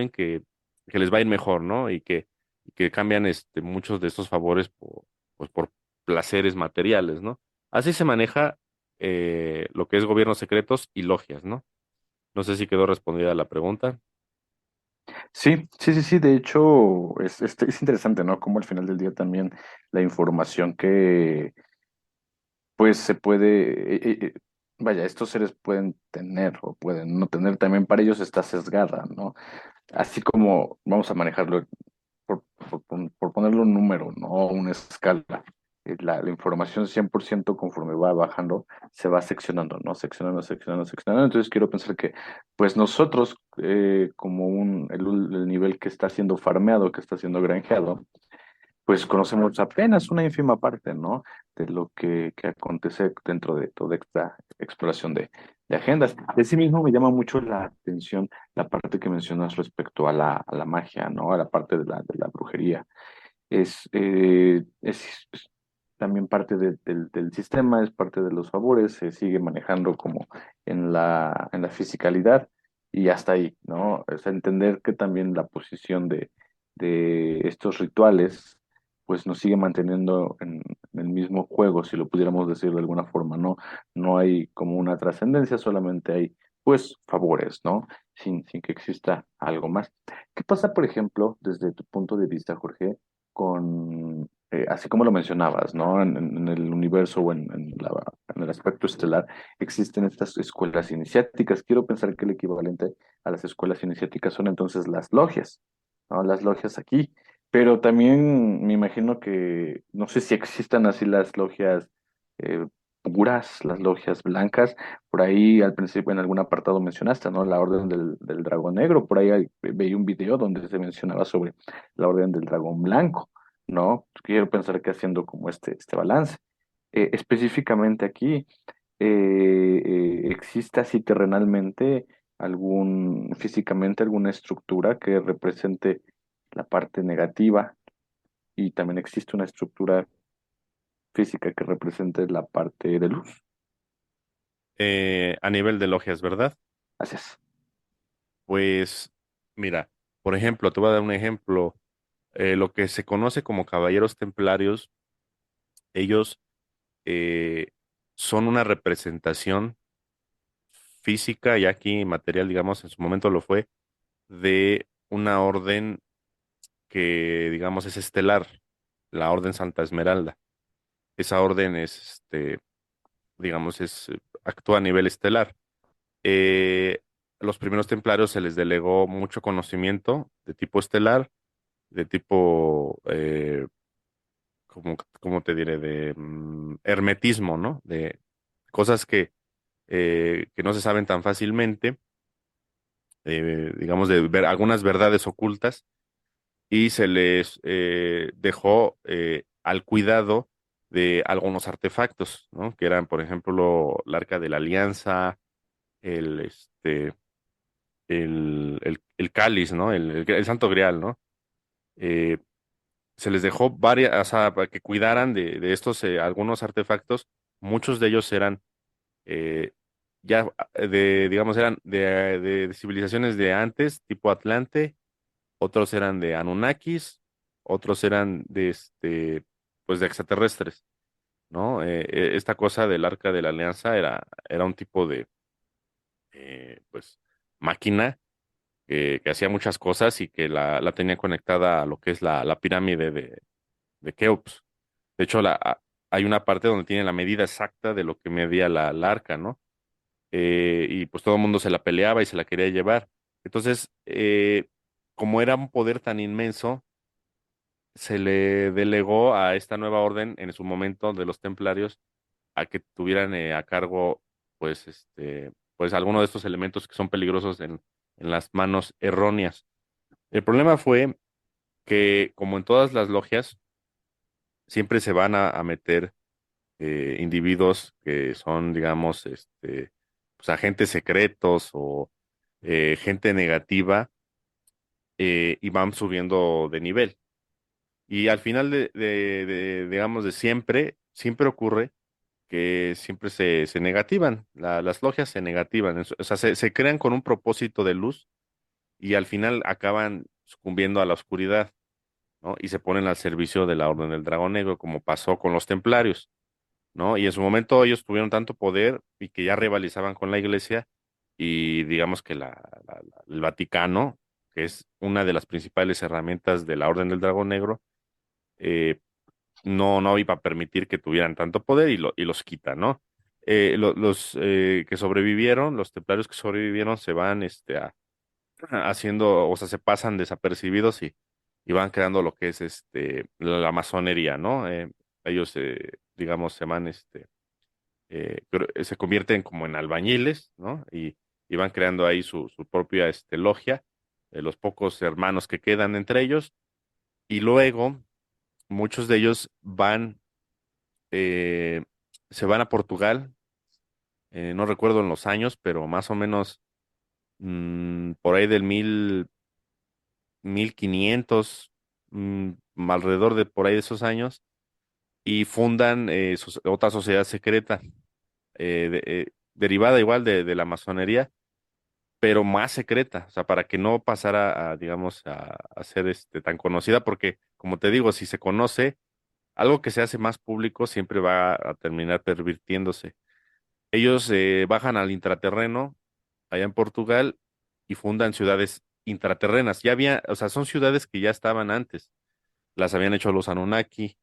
que les va a ir mejor, ¿no? Y que cambian muchos de estos favores pues por placeres materiales, ¿no? Así se maneja lo que es gobiernos secretos y logias, ¿no? No sé si quedó respondida la pregunta. Sí, sí, sí, sí, de hecho es interesante, ¿no? Como al final del día también la información que pues se puede, vaya, estos seres pueden tener o pueden no tener, también para ellos está sesgada, ¿no? Así como vamos a manejarlo por ponerle un número, ¿no? Una escala. La información 100% conforme va bajando, se va seccionando, ¿no? Seccionando, seccionando, seccionando. Entonces quiero pensar que, pues nosotros, como el nivel que está siendo farmeado, que está siendo granjeado, pues conocemos apenas una ínfima parte, ¿no? De lo que acontece dentro de toda esta exploración de agendas. De sí mismo me llama mucho la atención la parte que mencionas respecto a la magia, ¿no? A la parte de la brujería. Es también parte del sistema, es parte de los favores, se sigue manejando como en la fisicalidad y hasta ahí, ¿no? Es entender que también la posición de estos rituales, pues nos sigue manteniendo en el mismo juego, si lo pudiéramos decir de alguna forma, ¿no? No hay como una trascendencia, solamente hay, pues, favores, ¿no? Sin que exista algo más. ¿Qué pasa, por ejemplo, desde tu punto de vista, Jorge? Así como lo mencionabas, ¿no? En el universo o en el aspecto estelar existen estas escuelas iniciáticas. Quiero pensar que el equivalente a las escuelas iniciáticas son entonces las logias, ¿no? Las logias aquí. Pero también me imagino que, no sé si existan así las logias eh, puras, las logias blancas. Por ahí al principio en algún apartado mencionaste, ¿no? La Orden del Dragón Negro. Por ahí veía un video donde se mencionaba sobre la Orden del Dragón Blanco, ¿no? Quiero pensar que haciendo como este balance. Específicamente aquí, ¿existe así terrenalmente físicamente alguna estructura que represente la parte negativa y también existe una estructura física que represente la parte de luz? A nivel de logias, ¿verdad? Así es. Pues, mira, por ejemplo, te voy a dar un ejemplo. Lo que se conoce como caballeros templarios, ellos eh, son una representación física y aquí material, digamos, en su momento lo fue, de una orden que, digamos, es estelar, la Orden Santa Esmeralda. Esa orden digamos, actúa a nivel estelar. A los primeros templarios se les delegó mucho conocimiento de tipo estelar, de tipo, ¿cómo te diré? De hermetismo, ¿no? De cosas que no se saben tan fácilmente, digamos, de ver algunas verdades ocultas, y se les dejó al cuidado de algunos artefactos, ¿no? Que eran, por ejemplo, el Arca de la Alianza, el, el cáliz, ¿no? El Santo Grial, ¿no? Eh, Se les dejó varias, o sea, para que cuidaran de estos algunos artefactos. Muchos de ellos eran eh, ya digamos, eran de civilizaciones de antes, tipo Atlante, otros eran de Anunnakis, otros eran de pues de extraterrestres, ¿no? Esta cosa del Arca de la Alianza era un tipo de, pues, máquina que hacía muchas cosas y que la tenía conectada a lo que es la pirámide de Keops. De hecho, hay una parte donde tiene la medida exacta de lo que medía la arca, ¿no? Y pues todo el mundo se la peleaba y se la quería llevar. Entonces, como era un poder tan inmenso, se le delegó a esta nueva orden en su momento de los templarios a que tuvieran a cargo, pues, pues algunos de estos elementos que son peligrosos en las manos erróneas. El problema fue que, como en todas las logias, siempre se van a meter individuos que son, digamos, pues, agentes secretos o gente negativa, y van subiendo de nivel. Y al final digamos, de siempre, siempre ocurre que siempre se negativan, las logias se negativan, o sea, se crean con un propósito de luz y al final acaban sucumbiendo a la oscuridad, ¿no? Y se ponen al servicio de la Orden del Dragón Negro, como pasó con los templarios, ¿no? Y en su momento ellos tuvieron tanto poder y que ya rivalizaban con la iglesia y digamos que el Vaticano, que es una de las principales herramientas de la Orden del Dragón Negro, eh, no iba a permitir que tuvieran tanto poder y los quita, ¿no? Los que sobrevivieron, los templarios que sobrevivieron se van haciendo, o sea, se pasan desapercibidos y van creando lo que es la masonería, ¿no? Ellos, digamos, se van se convierten como en albañiles, ¿no? Y van creando ahí su propia logia, de los pocos hermanos que quedan entre ellos, y luego muchos de ellos eh, se van a Portugal, no recuerdo en los años, pero más o menos por ahí del 1500, alrededor de por ahí de esos años, y fundan otra sociedad secreta, derivada igual de la masonería, pero más secreta, o sea, para que no pasara digamos, a ser tan conocida, porque, como te digo, si se conoce, algo que se hace más público siempre va a terminar pervirtiéndose. Ellos bajan al intraterreno, allá en Portugal, y fundan ciudades intraterrenas. Ya había, o sea, son ciudades que ya estaban antes, las habían hecho los Anunnaki,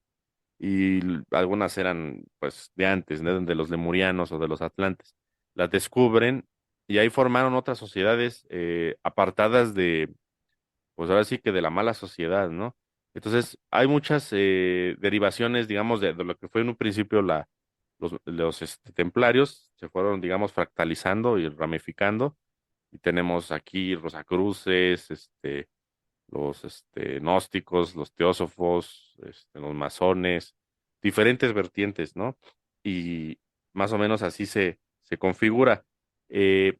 y algunas eran, pues, de antes, ¿no? De los lemurianos o de los atlantes. Las descubren y ahí formaron otras sociedades apartadas pues ahora sí que de la mala sociedad, ¿no? Entonces, hay muchas derivaciones, digamos, de lo que fue en un principio los templarios, se fueron, digamos, fractalizando y ramificando, y tenemos aquí Rosacruces, los gnósticos, los teósofos, los masones, diferentes vertientes, ¿no? Y más o menos así se configura. Eh,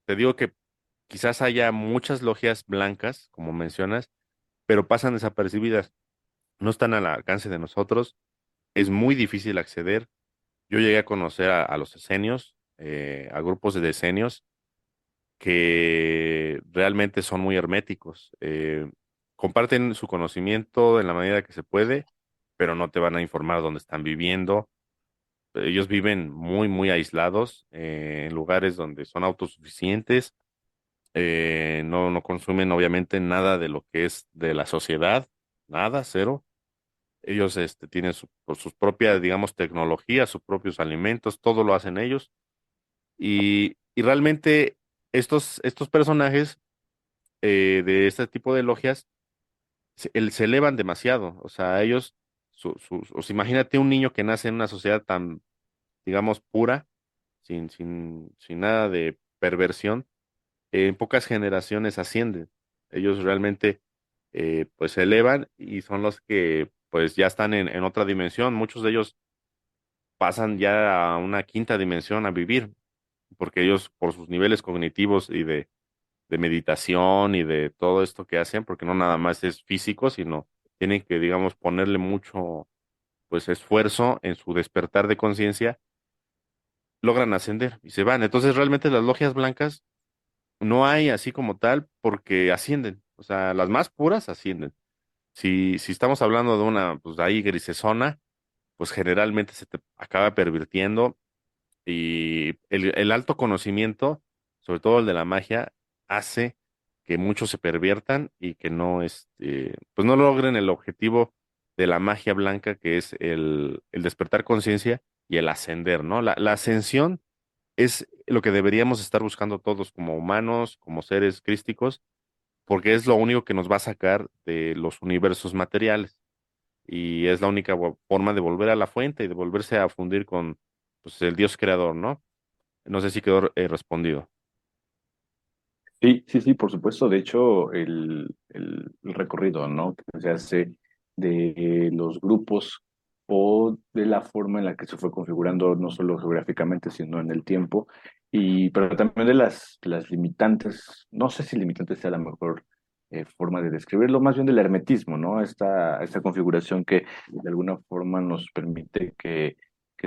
Te digo que quizás haya muchas logias blancas, como mencionas, pero pasan desapercibidas, no están al alcance de nosotros, es muy difícil acceder. Yo llegué a conocer a los esenios, a grupos de esenios que realmente son muy herméticos. Comparten su conocimiento en la medida que se puede, pero no te van a informar dónde están viviendo. Ellos viven muy, muy aislados, en lugares donde son autosuficientes. No consumen obviamente nada de lo que es de la sociedad, nada, cero. Ellos tienen por sus propias, digamos, tecnologías, sus propios alimentos, todo lo hacen ellos. Y realmente estos personajes de este tipo de logias se elevan demasiado. O sea, ellos, o sea, imagínate un niño que nace en una sociedad tan, digamos, pura, sin nada de perversión, en pocas generaciones ascienden. Ellos realmente, pues, se elevan y son los que, pues, ya están en otra dimensión. Muchos de ellos pasan ya a una quinta dimensión a vivir, porque ellos por sus niveles cognitivos y de meditación y de todo esto que hacen, porque no nada más es físico, sino tienen que, digamos, ponerle mucho, pues, esfuerzo en su despertar de conciencia, logran ascender y se van. Entonces, realmente las logias blancas no hay así como tal porque ascienden, o sea, las más puras ascienden. Si estamos hablando de una, pues ahí grisesona, pues generalmente se te acaba pervirtiendo y el alto conocimiento, sobre todo el de la magia, hace que muchos se perviertan y que no, pues no logren el objetivo de la magia blanca, que es el despertar conciencia y el ascender, ¿no? La ascensión es lo que deberíamos estar buscando todos como humanos, como seres crísticos, porque es lo único que nos va a sacar de los universos materiales y es la única forma de volver a la fuente y de volverse a fundir con pues, el Dios creador, ¿no? No sé si quedó respondido. Sí, sí, sí, por supuesto. De hecho, el recorrido, ¿no? Que se hace de los grupos o de la forma en la que se fue configurando, no solo geográficamente, sino en el tiempo, y pero también de las limitantes, no sé si limitantes sea la mejor forma de describirlo, más bien del hermetismo, ¿no? Esta configuración que de alguna forma nos permite que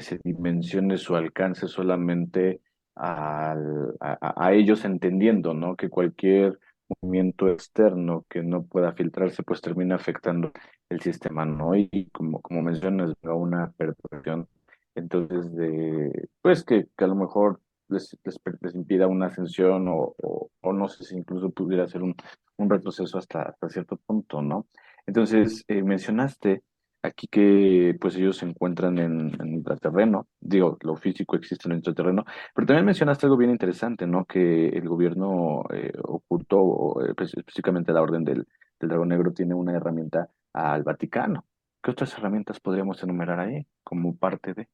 se dimensione su alcance solamente a ellos entendiendo, ¿no? Que cualquier movimiento externo que no pueda filtrarse, pues termina afectando el sistema, ¿no? Y como mencionas, a una perturbación, entonces, pues que a lo mejor les impida una ascensión o no sé si incluso pudiera ser un retroceso hasta cierto punto, ¿no? Entonces, mencionaste aquí que pues ellos se encuentran en intraterreno, digo, lo físico existe en el intraterreno, pero también mencionaste algo bien interesante, ¿no? Que el gobierno ocultó, o, específicamente la Orden del Dragón Negro, tiene una herramienta al Vaticano. ¿Qué otras herramientas podríamos enumerar ahí como parte de?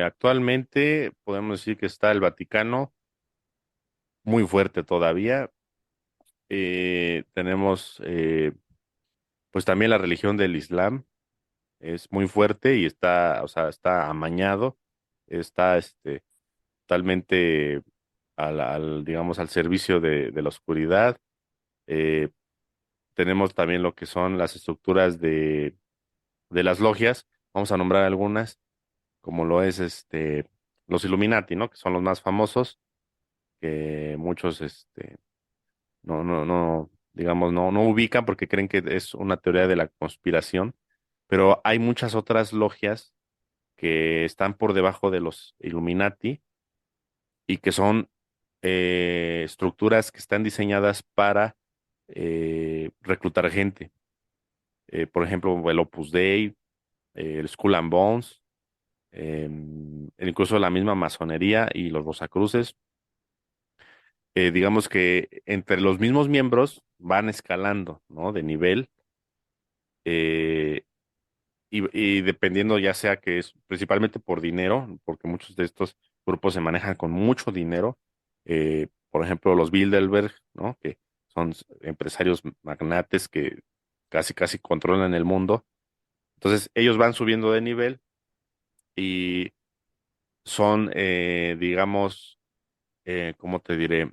Actualmente podemos decir que está el Vaticano muy fuerte todavía. Tenemos pues también la religión del Islam es muy fuerte y está, o sea, está amañado, está totalmente digamos, al servicio de la oscuridad. Eh, Tenemos también lo que son las estructuras de las logias, vamos a nombrar algunas, como lo es los Illuminati, ¿no? Que son los más famosos, que muchos no, digamos, no ubican porque creen que es una teoría de la conspiración, pero hay muchas otras logias que están por debajo de los Illuminati y que son estructuras que están diseñadas para reclutar gente. Por ejemplo, el Opus Dei, el Skull and Bones, incluso la misma masonería y los Rosacruces. Digamos que entre los mismos miembros van escalando, ¿no? De nivel eh, y dependiendo ya sea que es principalmente por dinero, porque muchos de estos grupos se manejan con mucho dinero. Por ejemplo, los Bilderberg, ¿no? Que son empresarios magnates que casi controlan el mundo. Entonces, ellos van subiendo de nivel y son, digamos, ¿cómo te diré?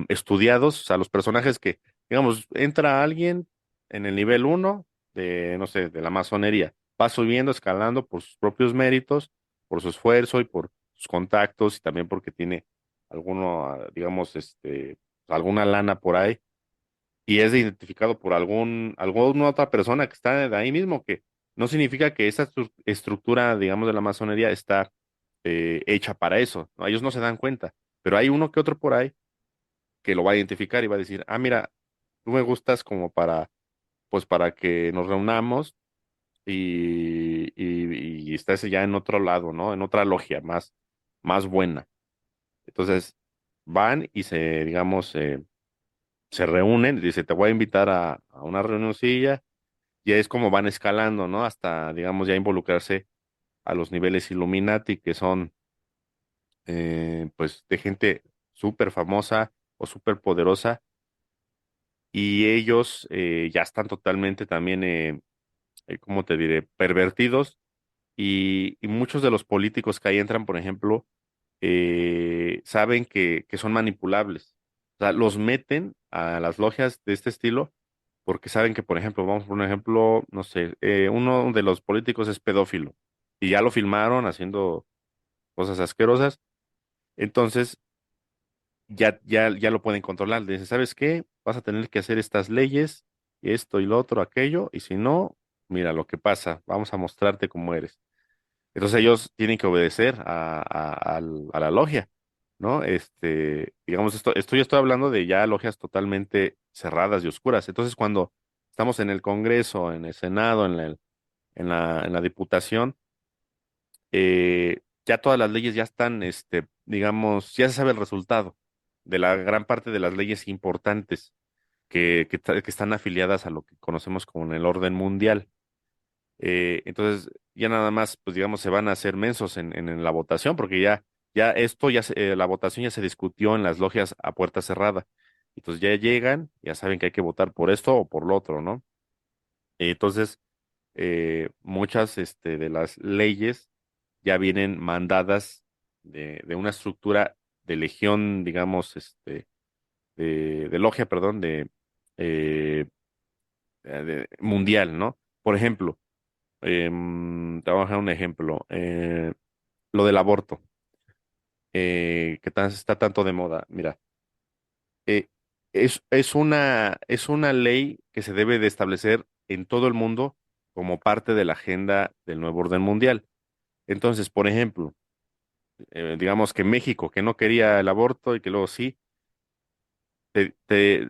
Estudiados, o sea, los personajes que, digamos, entra alguien en el nivel uno de, no sé, de la masonería, va subiendo, escalando por sus propios méritos, por su esfuerzo y por sus contactos y también porque tiene alguno, digamos, alguna lana por ahí y es identificado por alguna otra persona que está de ahí mismo, que no significa que esa estructura, digamos, de la masonería está hecha para eso, ¿no? Ellos no se dan cuenta, pero hay uno que otro por ahí que lo va a identificar y va a decir, ah, mira, tú me gustas como para, pues para que nos reunamos y estás ya en otro lado, ¿no? En otra logia más buena. Entonces van y digamos, se reúnen, dice, te voy a invitar a una reunioncilla, y es como van escalando, ¿no? Hasta, digamos, ya involucrarse a los niveles Illuminati, que son, pues, de gente súper famosa o súper poderosa, y ellos ya están totalmente también, ¿cómo te diré?, pervertidos y muchos de los políticos que ahí entran, por ejemplo, saben que son manipulables. O sea, los meten a las logias de este estilo porque saben que, por ejemplo, vamos por un ejemplo, no sé, uno de los políticos es pedófilo y ya lo filmaron haciendo cosas asquerosas, entonces ya lo pueden controlar. Le dicen, ¿sabes qué? Vas a tener que hacer estas leyes, esto y lo otro, aquello, y si no, mira lo que pasa, vamos a mostrarte cómo eres. Entonces ellos tienen que obedecer a la logia, ¿no? Digamos, esto yo estoy hablando de ya logias totalmente cerradas y oscuras. Entonces, cuando estamos en el Congreso, en el Senado, en la Diputación, ya todas las leyes ya están, digamos, ya se sabe el resultado de la gran parte de las leyes importantes que están afiliadas a lo que conocemos como el orden mundial. Entonces, ya nada más, pues digamos, se van a hacer mensos en la votación, porque ya esto, la votación ya se discutió en las logias a puerta cerrada. Entonces ya llegan, ya saben que hay que votar por esto o por lo otro, ¿no? Entonces, muchas de las leyes ya vienen mandadas de una estructura de legión, digamos, de logia, perdón, eh, mundial, ¿no? Por ejemplo, te voy a dejar un ejemplo. Lo del aborto, está tanto de moda. Mira, eh, es una ley que se debe de establecer en todo el mundo como parte de la agenda del nuevo orden mundial. Entonces, por ejemplo, digamos que México, que no quería el aborto y que luego sí, te, te,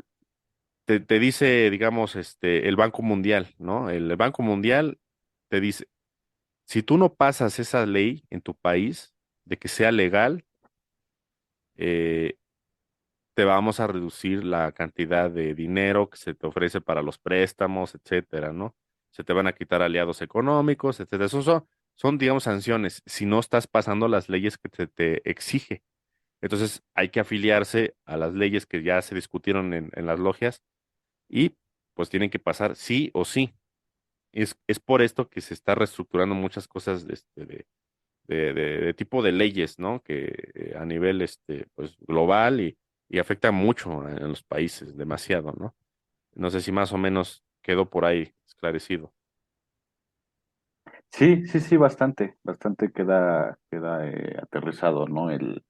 te dice, digamos, el Banco Mundial, ¿no? El Banco Mundial te dice, si tú no pasas esa ley en tu país de que sea legal, eh, te vamos a reducir la cantidad de dinero que se te ofrece para los préstamos, etcétera, ¿no? Se te van a quitar aliados económicos, etcétera. Son, digamos, sanciones si no estás pasando las leyes que se te exige. Entonces hay que afiliarse a las leyes que ya se discutieron en las logias y pues tienen que pasar sí o sí. Es por esto que se está reestructurando muchas cosas de tipo de leyes, ¿no? Que a nivel pues global y afecta mucho en los países, demasiado, ¿no? No sé si más o menos quedó por ahí esclarecido. Sí, sí, sí, bastante, bastante queda aterrizado, ¿no? El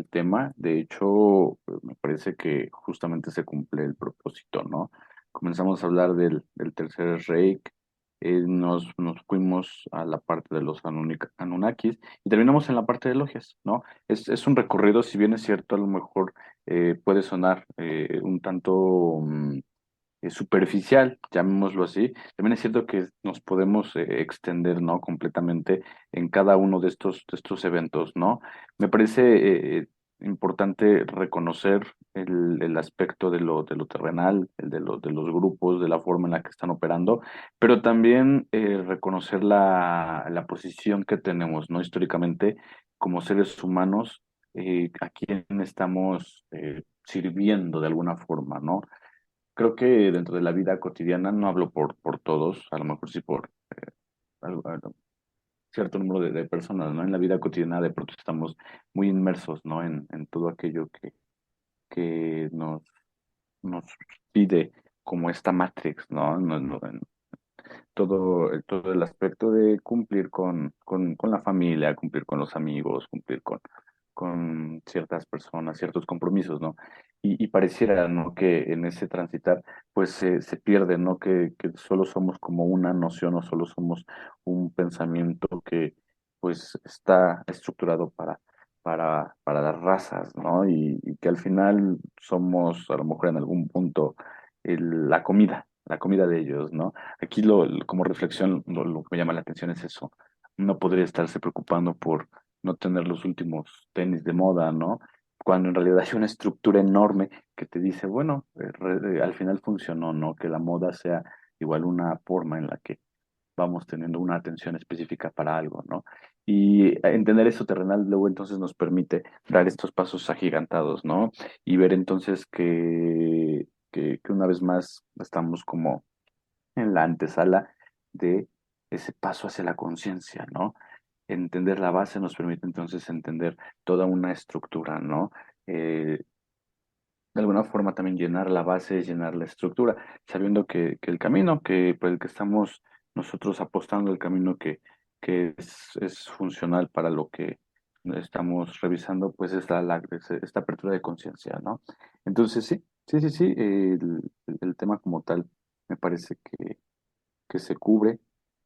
tema. De hecho, me parece que justamente se cumple el propósito, ¿no? Comenzamos a hablar del Tercer Reich, nos fuimos a la parte de los Anunnakis y terminamos en la parte de logias, ¿no? Es un recorrido, si bien es cierto, a lo mejor puede sonar un tanto superficial, llamémoslo así. También es cierto que nos podemos extender, ¿no? Completamente en cada uno de estos eventos, ¿no? Me parece importante reconocer el aspecto de lo terrenal, el de los grupos, de la forma en la que están operando, pero también reconocer la posición que tenemos, ¿no? Históricamente, como seres humanos, a quién estamos sirviendo de alguna forma, ¿no? Creo que dentro de la vida cotidiana, no hablo por todos, a lo mejor sí por cierto número de personas, ¿no? En la vida cotidiana de pronto estamos muy inmersos, ¿no? En todo aquello que nos pide como esta Matrix, ¿no? En todo el aspecto de cumplir con la familia, cumplir con los amigos, cumplir con ciertas personas, ciertos compromisos, ¿no? Y pareciera, ¿no? Que en ese transitar, pues se pierde, ¿no? Que solo somos como una noción o solo somos un pensamiento que, pues, está estructurado para las razas, ¿no? Y que al final somos, a lo mejor en algún punto, la comida de ellos, ¿no? Aquí como reflexión, lo que me llama la atención es eso. No podría estarse preocupando por no tener los últimos tenis de moda, ¿no? Cuando en realidad hay una estructura enorme que te dice, bueno, al final funcionó, ¿no? Que la moda sea igual una forma en la que vamos teniendo una atención específica para algo, ¿no? Y entender eso terrenal luego entonces nos permite dar estos pasos agigantados, ¿no? Y ver entonces que una vez más estamos como en la antesala de ese paso hacia la conciencia, ¿no? Entender la base nos permite entonces entender toda una estructura, ¿no? Eh, de alguna forma también llenar la base, llenar la estructura, sabiendo que el camino que por el que estamos nosotros apostando, el camino que es funcional para lo que estamos revisando, pues es esta apertura de conciencia, ¿no? Entonces sí, el tema como tal me parece que se cubre.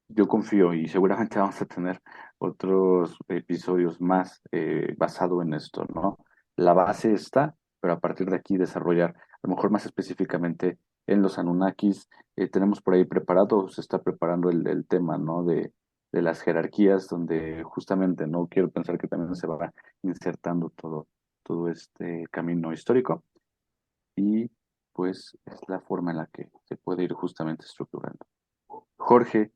Yo confío y seguramente vamos a tener otros episodios más basado en esto, ¿no? La base está, pero a partir de aquí desarrollar, a lo mejor más específicamente en los Anunnakis, tenemos por ahí preparado, se está preparando el tema, ¿no? De las jerarquías, donde justamente, ¿no? Quiero pensar que también se va insertando todo este camino histórico y pues es la forma en la que se puede ir justamente estructurando. Jorge,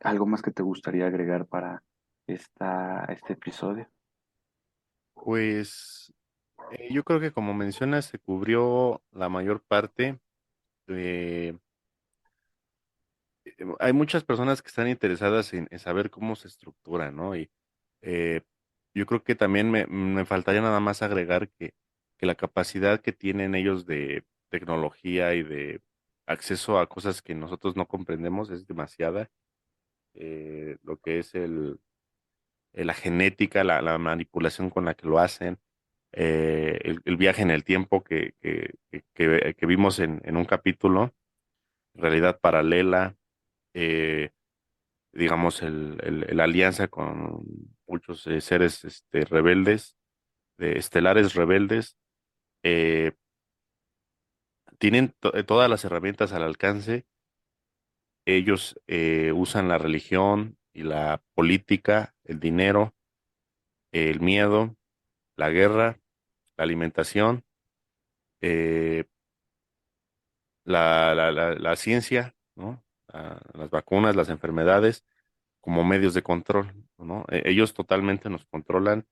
¿algo más que te gustaría agregar para este episodio? Pues yo creo que como mencionas, se cubrió la mayor parte. Hay muchas personas que están interesadas en saber cómo se estructura, ¿no? Y eh, yo creo que también me faltaría nada más agregar que la capacidad que tienen ellos de tecnología y de acceso a cosas que nosotros no comprendemos es demasiada. Lo que es la genética, la manipulación con la que lo hacen, el viaje en el tiempo que vimos en un capítulo, realidad paralela. eh, digamos, la alianza con muchos seres rebeldes, de estelares rebeldes, eh, tienen todas las herramientas al alcance. Ellos usan la religión y la política, el dinero, el miedo, la guerra, la alimentación, eh, la ciencia, ¿no? Las vacunas, las enfermedades, como medios de control, ¿no? Ellos totalmente nos controlan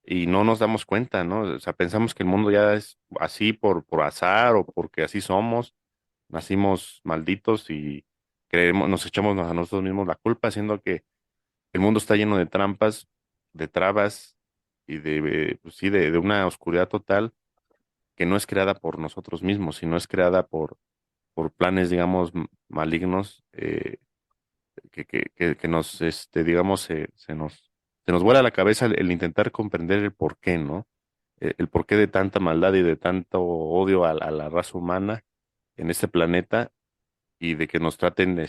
y no nos damos cuenta, ¿no? O sea, pensamos que el mundo ya es así por azar o porque así somos, nacimos malditos y creemos, nos echamos a nosotros mismos la culpa, siendo que el mundo está lleno de trampas, de trabas y pues sí, de una oscuridad total que no es creada por nosotros mismos, sino es creada por planes, digamos, malignos, que nos, digamos, se nos vuela la cabeza el intentar comprender el por qué, ¿no? El porqué de tanta maldad y de tanto odio a la raza humana en este planeta y de que nos traten,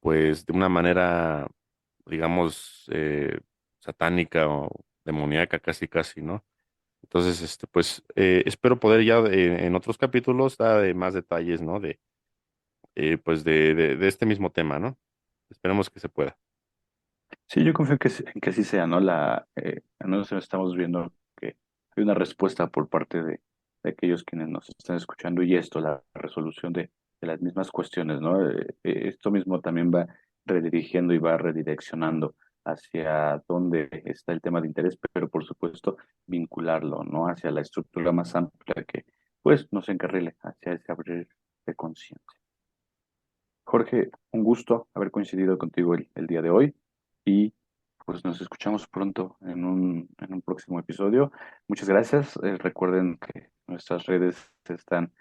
pues de una manera, digamos, satánica o demoníaca, casi, casi, ¿no? Entonces, pues, espero poder ya en otros capítulos dar más detalles, ¿no? Pues, de este mismo tema, ¿no? Esperemos que se pueda. Sí, yo confío en que así sea, ¿no? Al menos estamos viendo que hay una respuesta por parte de aquellos quienes nos están escuchando y esto, la resolución de las mismas cuestiones, ¿no? Esto mismo también va redirigiendo y va redireccionando hacia dónde está el tema de interés, pero por supuesto vincularlo, ¿no? Hacia la estructura más amplia que, pues, nos encarrile hacia ese abrir de conciencia. Jorge, un gusto haber coincidido contigo el día de hoy y pues nos escuchamos pronto en un próximo episodio. Muchas gracias. Recuerden que nuestras redes están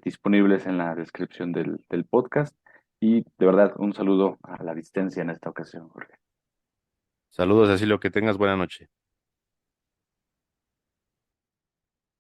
disponibles en la descripción del podcast y de verdad un saludo a la distancia en esta ocasión, Jorge. Saludos, Cecilio, que tengas buena noche.